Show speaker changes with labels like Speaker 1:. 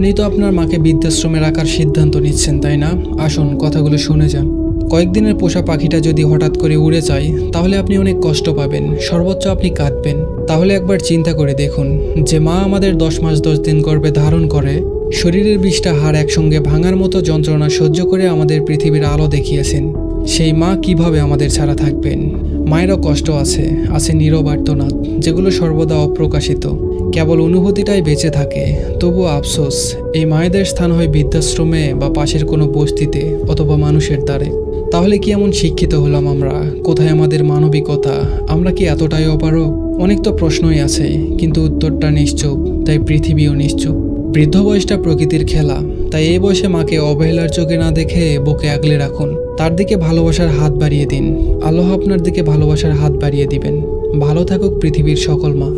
Speaker 1: আপনি তো আপনার মাকে বৃদ্ধাশ্রমে রাখার সিদ্ধান্ত নিচ্ছেন, তাই না? আসুন কথাগুলো শুনে যান। কয়েকদিনের পোষা পাখিটা যদি হঠাৎ করে উড়ে যায় তাহলে আপনি অনেক কষ্ট পাবেন, সর্বোচ্চ আপনি কাঁদবেন। তাহলে একবার চিন্তা করে দেখুন, যে মা আমাদের 10 মাস 10 দিন গর্ভে ধারণ করে, শরীরের 20টা হাড় একসঙ্গে ভাঙার মতো যন্ত্রণা সহ্য করে আমাদের পৃথিবীর আলো দেখিয়েছেন, সেই মা কিভাবে আমাদের ছাড়া থাকবেন? মায়েরও কষ্ট আছে, আছে নীরব আর্তনাদ, যেগুলো সর্বদা অপ্রকাশিত। কেবল অনুভূতিটাই বেঁচে থাকে। তবুও আফসোস, এই মায়েদের স্থান হয় বৃদ্ধাশ্রমে বা পাশের কোনো বস্তিতে অথবা মানুষের দ্বারে। তাহলে কি এমন শিক্ষিত হলাম আমরা? কোথায় আমাদের মানবিকতা? আমরা কি এতটাই অপারগ? অনেক তো প্রশ্নই আছে, কিন্তু উত্তরটা নিশ্চুপ, তাই পৃথিবীও নিশ্চুপ। বৃদ্ধ বয়সটা প্রকৃতির খেলা, তাই এই বয়সে মাকে অবহেলার চোখে না দেখে বুকে আগলে রাখুন। তার দিকে ভালোবাসার হাত বাড়িয়ে দিন, আল্লাহ আপনার দিকে ভালোবাসার হাত বাড়িয়ে দিবেন। ভালো থাকুক পৃথিবীর সকল মা।